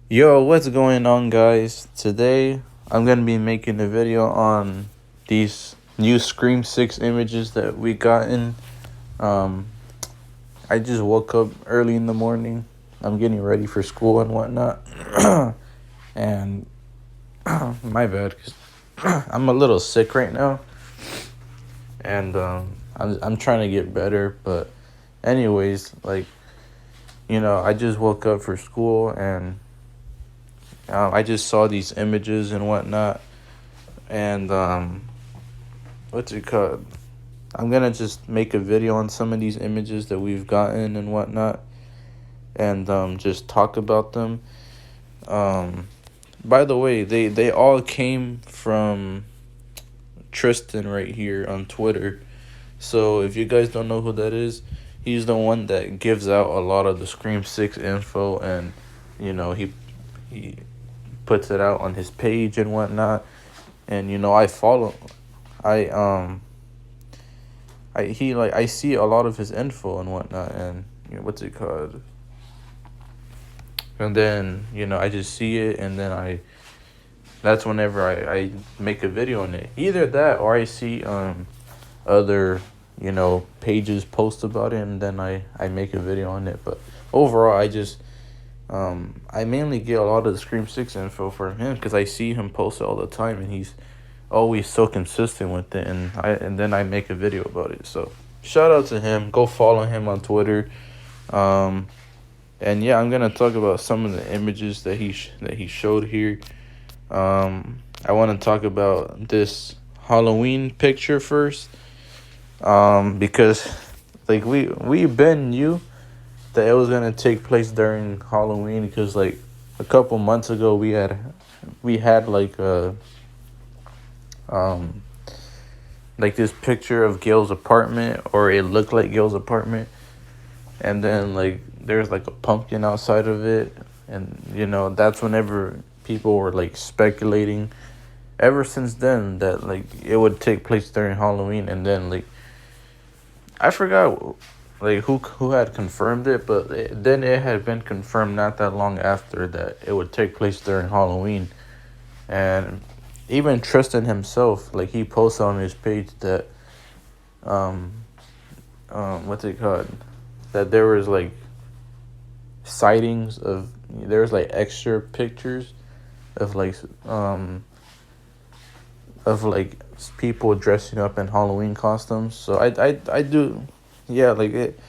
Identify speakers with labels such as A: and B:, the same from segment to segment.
A: Yo, what's going on, guys? Today I'm gonna be making a video on these new Scream 6 images that we gotten. Um, I just woke up early in the morning. I'm getting ready for school and whatnot. And my bad, cause I'm a little sick right now, and I'm trying to get better. But anyways, I just woke up for school, and I just saw these images and whatnot, and what's it called? I'm gonna just make a video on some of these images that we've gotten and whatnot, and just talk about them. Um, by the way, they all came from Tristan right here on Twitter. So if you guys don't know who that is, he's the one that gives out a lot of the Scream 6 info, and he puts it out on his page and whatnot. And I follow. I I see a lot of his info and whatnot, and what's it called? And then I just see it, and then that's whenever I make a video on it. Either that, or I see other pages post about it, and then I make a video on it. But overall, I mainly get a lot of the Scream 6 info from him because I see him post it all the time, and he's always so consistent with it, and then I make a video about it. So shout out to him. Go follow him on Twitter. Um, and yeah, I'm gonna talk about some of the images that he showed here. I want to talk about this Halloween picture first. Because we been knew that it was gonna take place during Halloween, because like a couple months ago we had um like this picture of Gail's apartment, or it looked like Gail's apartment, and then like there's like a pumpkin outside of it, and that's whenever people were like speculating ever since then that like it would take place during Halloween. And then like I forgot like who had confirmed it, but then it had been confirmed not that long after that it would take place during Halloween. And even Tristan himself, like, he posted on his page that um what's it called, that there was like sightings of, there was like extra pictures of like people dressing up in Halloween costumes. So I do, yeah, like it.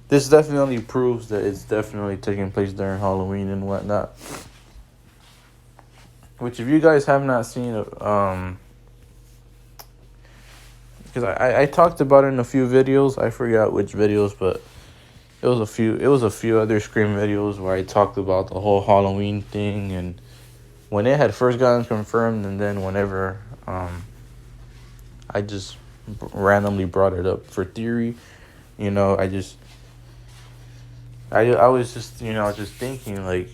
A: This definitely proves that it's definitely taking place during Halloween and whatnot. Which, if you guys have not seen, because I talked about it in a few videos. I forgot which videos, but it was a few. It was a few other Scream videos where I talked about the whole Halloween thing, and when it had first gotten confirmed, and then whenever I just randomly brought it up for theory. I just I was just just thinking, like,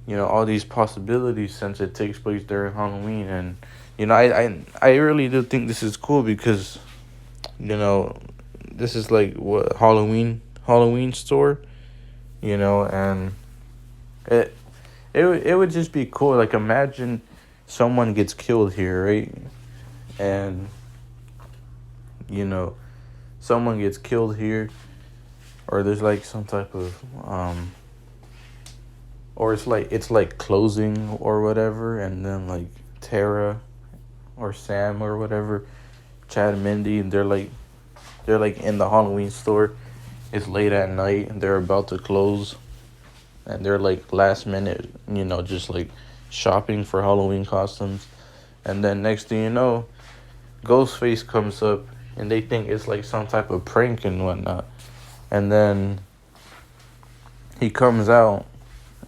A: all these possibilities, since it takes place during Halloween. And I really do think this is cool, because this is like what Halloween store, and it it would just be cool. Like, imagine someone gets killed here, right? And you know someone gets killed here, or there's like some type of or it's like closing or whatever, and then like Tara or Sam or whatever, Chad and Mindy, and they're like in the Halloween store. It's late at night, and they're about to close, and they're like last minute, just like shopping for Halloween costumes. And then next thing you know, Ghostface comes up, and they think it's like some type of prank and whatnot. And then he comes out,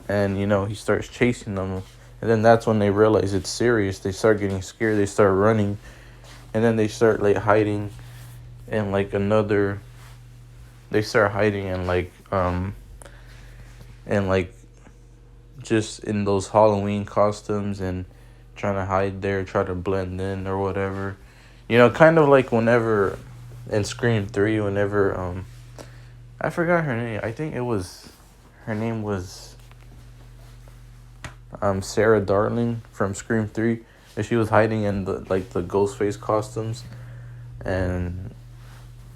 A: and he starts chasing them. And then that's when they realize it's serious. They start getting scared. They start running, and then they start like hiding in like another. They start hiding in like just in those Halloween costumes, and trying to hide there, try to blend in or whatever. Kind of like whenever in Scream 3, whenever I forgot her name. I think her name was Sarah Darling from Scream 3. And she was hiding in the Ghostface costumes. And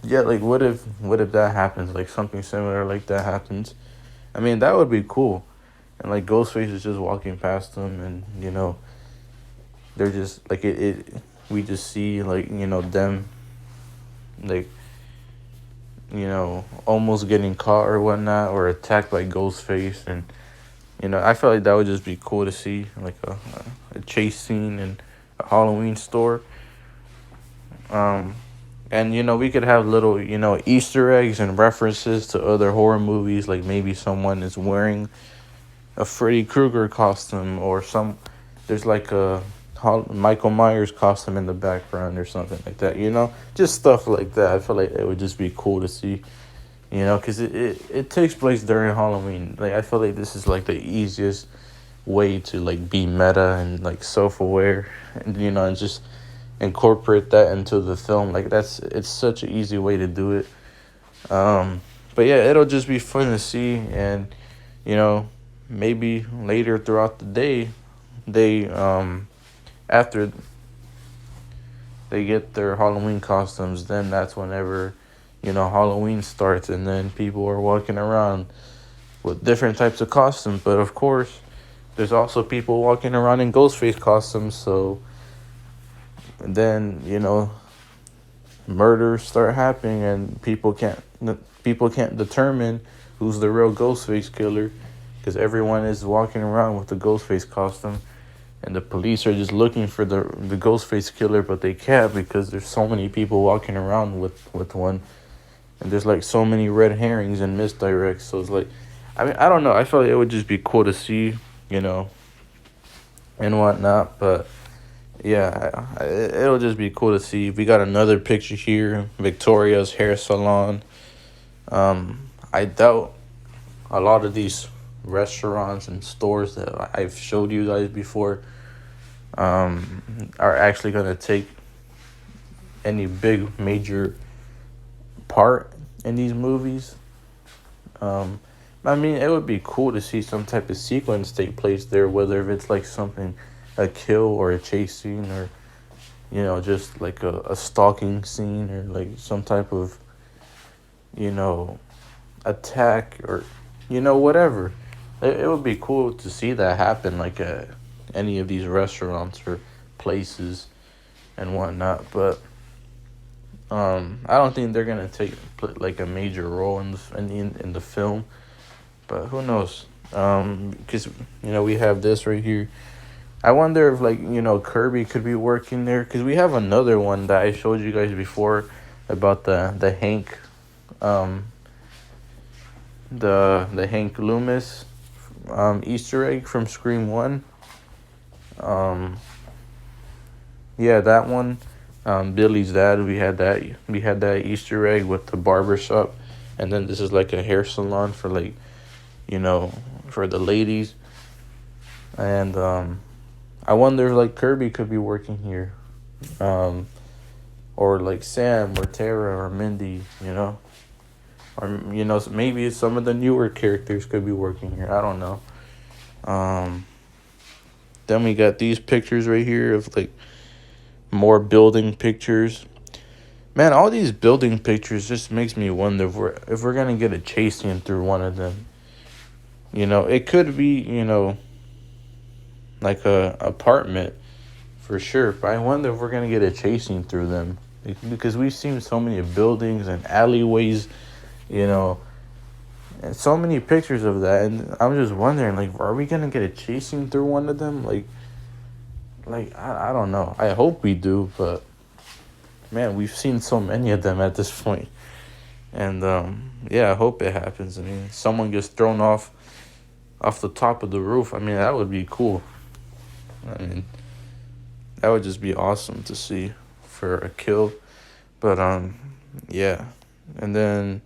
A: yeah, like what if that happens? Like something similar like that happens. I mean, that would be cool. And like Ghostface is just walking past them, and they're just like it we just see like them like almost getting caught or whatnot, or attacked by Ghostface. And I feel like that would just be cool to see, like a chase scene in a Halloween store. um and we could have little Easter eggs and references to other horror movies, like maybe someone is wearing a Freddy Krueger costume, or there's like a Michael Myers costume in the background or something like that. Just stuff like that. I feel like it would just be cool to see. Because it takes place during Halloween. Like I feel like this is like the easiest way to like be meta and like self-aware, and and just incorporate that into the film. Like it's such an easy way to do it. But yeah, it'll just be fun to see. And you know maybe later throughout the day, they after they get their Halloween costumes, then that's whenever Halloween starts, and then people are walking around with different types of costumes. But of course, there's also people walking around in Ghostface costumes. So then murders start happening, and people can't determine who's the real Ghostface killer, because everyone is walking around with the Ghostface costume, and the police are just looking for the Ghostface killer, but they can't because there's so many people walking around with one, and there's like so many red herrings and misdirects. So it's like, I mean, I don't know. I feel like it would just be cool to see, and whatnot. But yeah, it'll just be cool to see. We got another picture here, Victoria's hair salon. I doubt a lot of these restaurants and stores that I've showed you guys before are actually gonna take any big major part in these movies. I mean, it would be cool to see some type of sequence take place there, whether if it's like something, a kill or a chase scene, or just like a stalking scene, or like some type of attack, or whatever. It would be cool to see that happen, like at any of these restaurants or places and whatnot. But I don't think they're gonna play like a major role in the film. But who knows? Because we have this right here. I wonder if like Kirby could be working there, because we have another one that I showed you guys before about the Hank, the Hank Loomis Easter egg from Scream 1. Yeah, that one. Billy's dad. We had that Easter egg with the barber shop, and then this is like a hair salon for like for the ladies. And I wonder if like Kirby could be working here, or like Sam or Tara or Mindy, or maybe some of the newer characters could be working here. I don't know. Then we got these pictures right here of like more building pictures. Man, all these building pictures just makes me wonder if we're gonna get a chase scene through one of them. It could be like a apartment for sure, but I wonder if we're gonna get a chase scene through them, because we've seen so many buildings and alleyways, and so many pictures of that, and I'm just wondering, like, are we gonna get a chase scene through one of them? Like I don't know. I hope we do, but man, we've seen so many of them at this point. And yeah, I hope it happens. I mean, someone gets thrown off the top of the roof. I mean, that would be cool. I mean, that would just be awesome to see for a kill. But yeah. And then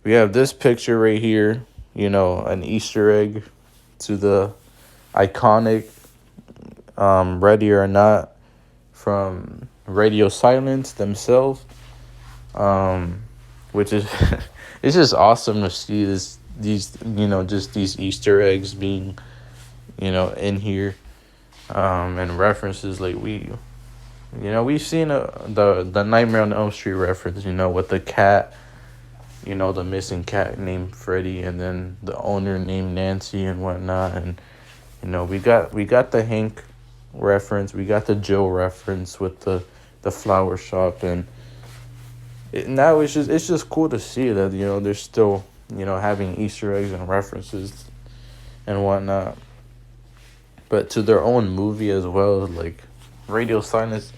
A: we have this picture right here, an Easter egg to the iconic Ready or Not from Radio Silence themselves. Which is it's just awesome to see these just these Easter eggs being in here, and references like we've seen the Nightmare on Elm Street reference, with the cat, the missing cat named Freddy, and then the owner named Nancy and whatnot, and we got the Hank reference, we got the Joe reference with the flower shop, and now it's just cool to see that they're still having Easter eggs and references and whatnot, but to their own movie as well, like Radio Silence.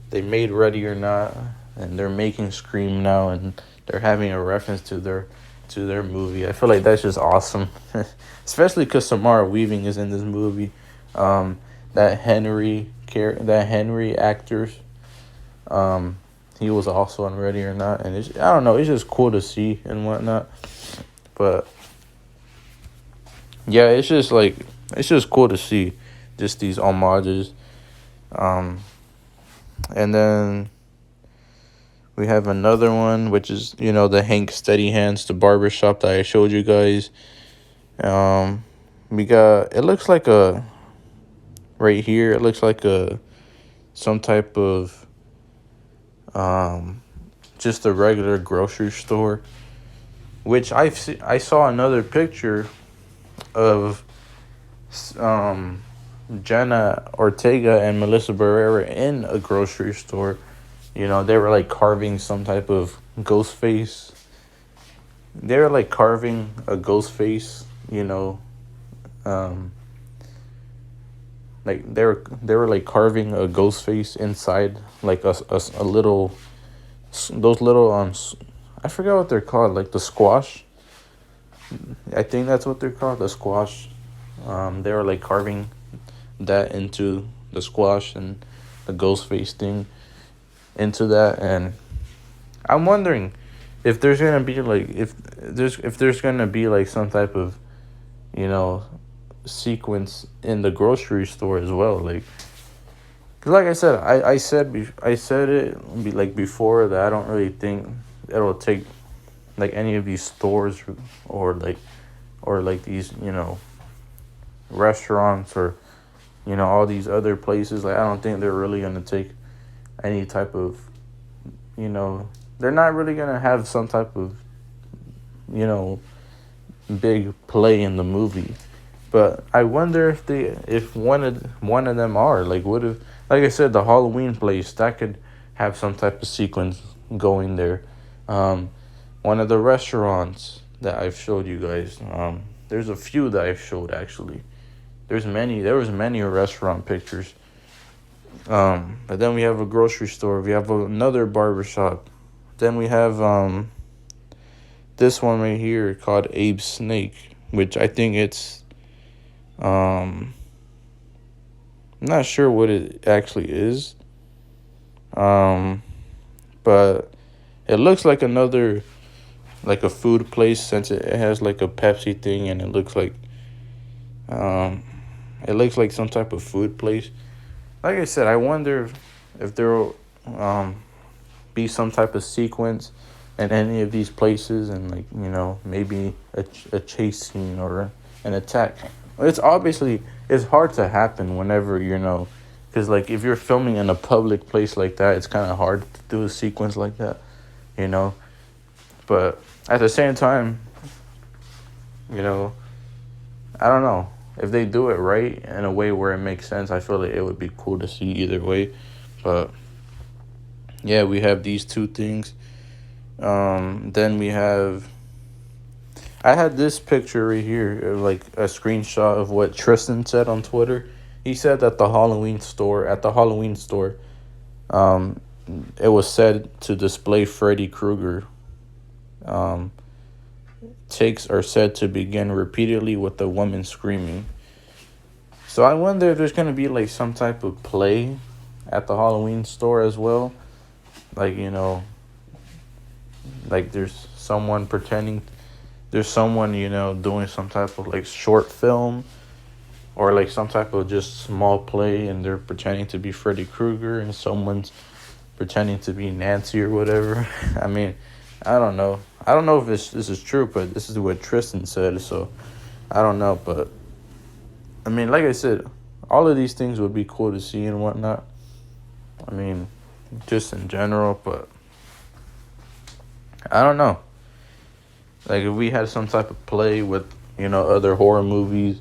A: They made Ready or Not, and they're making Scream now, and they're having a reference to their movie. I feel like that's just awesome, especially because Samara Weaving is in this movie. That Henry actor, he was also on Ready or Not, and I don't know, it's just cool to see and whatnot. But yeah, it's just cool to see just these homages. Um, and then we have another one, which is the Hank Steady Hands, the barber shop that I showed you guys. We got, it looks like right here, it looks like some type of just a regular grocery store, which I saw another picture of Jenna Ortega and Melissa Barrera in a grocery store. They were like carving some type of ghost face. They were like carving a ghost face, like they were like carving a ghost face inside like a little, those little I forgot what they're called, like the squash. I think that's what they're called, the squash. They were like carving that into the squash and the ghost face thing into that, and I'm wondering if there's gonna be like if there's gonna be like some type of sequence in the grocery store as well, like, 'cause like I said, I said it like before, that I don't really think it'll take like any of these stores or like these restaurants or all these other places. Like, I don't think they're really gonna take any type of they're not really gonna have some type of big play in the movie. But I wonder if one of them are like, what if, like I said, the Halloween place that could have some type of sequence going there. One of the restaurants that I've showed you guys. There's a few that I've showed actually. There was many restaurant pictures. But then we have a grocery store. We have another barber shop. Then we have this one right here called Abe's Snake, which I think it's I'm not sure what it actually is. But it looks like like a food place, since it has like a Pepsi thing, and it looks like some type of food place. Like I said, I wonder if there will be some type of sequence in any of these places, and like maybe a chase scene or an attack. It's hard to happen whenever because like if you're filming in a public place like that, it's kind of hard to do a sequence like that, you know. But at the same time, I don't know. If they do it right in a way where it makes sense, I feel like it would be cool to see either way. But yeah, we have these two things. Then we have. I had this picture right here, like a screenshot of what Tristan said on Twitter. He said that at the Halloween store, it was said to display Freddy Krueger. Takes are said to begin repeatedly with the woman screaming. So I wonder if there's going to be like some type of play at the Halloween store as well. Like, like there's someone, doing some type of like short film or like some type of just small play, and they're pretending to be Freddy Krueger and someone's pretending to be Nancy or whatever. I mean, I don't know. I don't know if this is true, but this is what Tristan said, so I don't know. But I mean, like I said, all of these things would be cool to see and whatnot. I mean, just in general, but I don't know. Like, if we had some type of play with, other horror movies,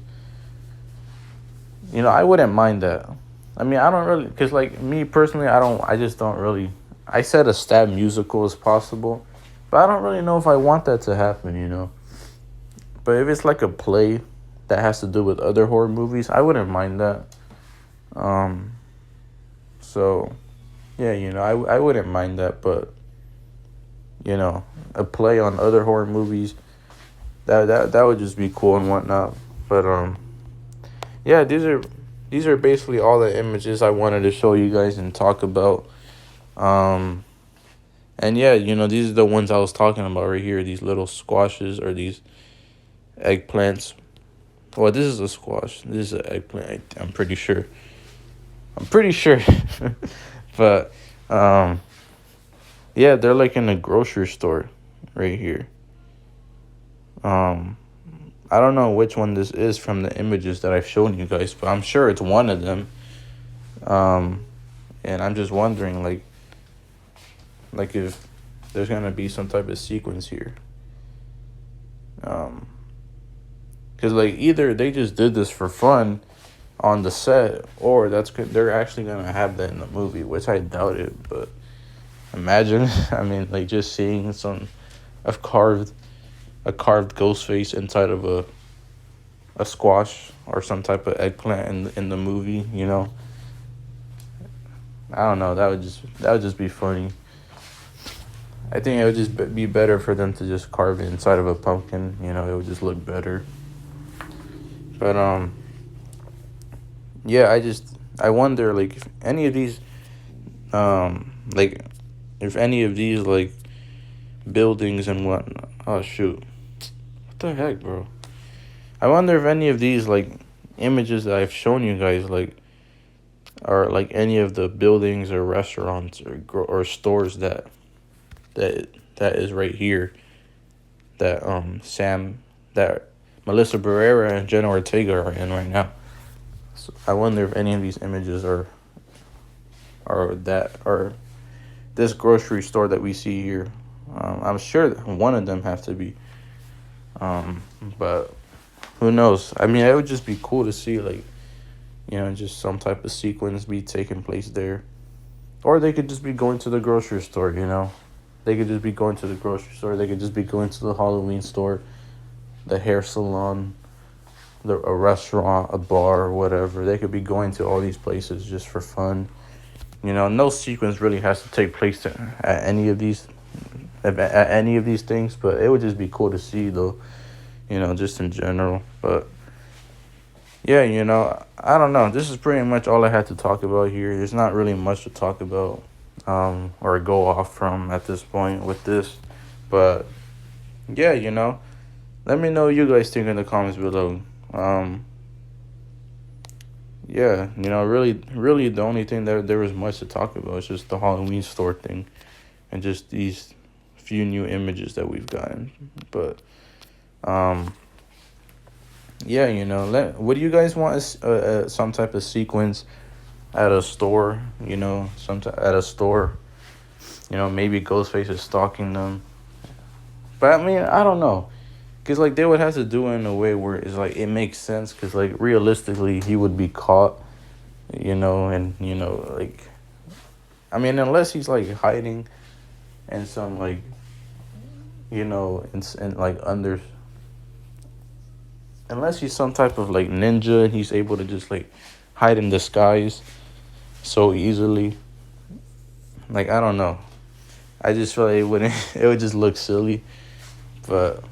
A: I wouldn't mind that. I mean, I don't really, because, like, me personally, I just don't really, I said a stab musical is possible, but I don't really know if I want that to happen. But if it's like a play that has to do with other horror movies, I wouldn't mind that. Um, so, yeah, I wouldn't mind that, but, a play on other horror movies, that would just be cool and whatnot. But, yeah, these are basically all the images I wanted to show you guys and talk about. Um, and yeah, these are the ones I was talking about right here. These little squashes or these eggplants. Well, this is a squash. This is an eggplant. I'm pretty sure. But yeah, they're like in a grocery store right here. Um, I don't know which one this is from the images that I've shown you guys, but I'm sure it's one of them. Um, and I'm just wondering, like if there's gonna be some type of sequence here. Because like either they just did this for fun on the set, or they're actually gonna have that in the movie, which I doubt it. But imagine, I mean, like just seeing a carved ghost face inside of a squash or some type of eggplant in the movie. I don't know. That would just be funny. I think it would just be better for them to just carve it inside of a pumpkin. It would just look better. But yeah, I wonder like if any of these like if any of these like buildings and whatnot. Oh shoot, what the heck, bro? I wonder if any of these like images that I've shown you guys like are like any of the buildings or restaurants or stores that is right here that that Melissa Barrera and Jenna Ortega are in right now. So I wonder if any of these images are this grocery store that we see here. I'm sure that one of them have to be. But who knows? I mean, it would just be cool to see like just some type of sequence be taking place there, or they could just be going to the grocery store. They could just be going to the grocery store. They could just be going to the Halloween store, the hair salon, a restaurant, a bar, or whatever. They could be going to all these places just for fun. No sequence really has to take place at any of these things, but it would just be cool to see though. Just in general. But yeah, I don't know. This is pretty much all I had to talk about here. There's not really much to talk about or go off from at this point with this. But yeah, let me know what you guys think in the comments below. Yeah, really the only thing that there was much to talk about is just the Halloween store thing and just these few new images that we've gotten. But yeah, what do you guys want some type of sequence at a store, at a store, maybe Ghostface is stalking them. But I mean, I don't know. Because, like, they would have to do it in a way where it's, like, it makes sense. Because, like, realistically, he would be caught, and, like, I mean, unless he's, like, hiding in some, like, in like, unless he's some type of, like, ninja and he's able to just, like, hide in disguise so easily. Like, I don't know. I just feel like it would just look silly. But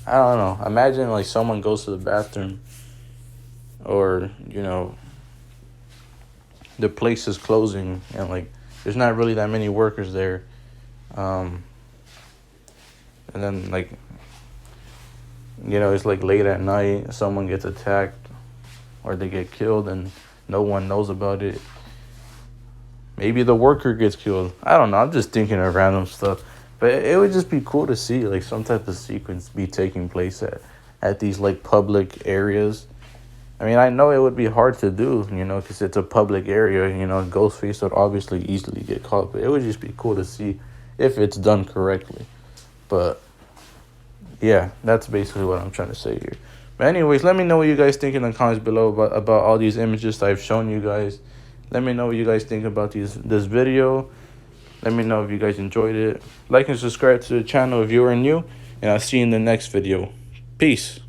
A: I don't know. Imagine like someone goes to the bathroom or, the place is closing and like there's not really that many workers there. And then like, it's like late at night, someone gets attacked or they get killed and no one knows about it. Maybe the worker gets killed. I don't know. I'm just thinking of random stuff. But it would just be cool to see like some type of sequence be taking place at these like public areas, I mean, I know it would be hard to do, you know, because it's a public area. You know, Ghostface would obviously easily get caught, but it would just be cool to see if it's done correctly. But yeah, that's basically what I'm trying to say here. But anyways, let me know what you guys think in the comments below about all these images that I've shown you guys. Let me know what you guys think about this video. Let me know if you guys enjoyed it. Like and subscribe to the channel if you are new, and I'll see you in the next video. Peace.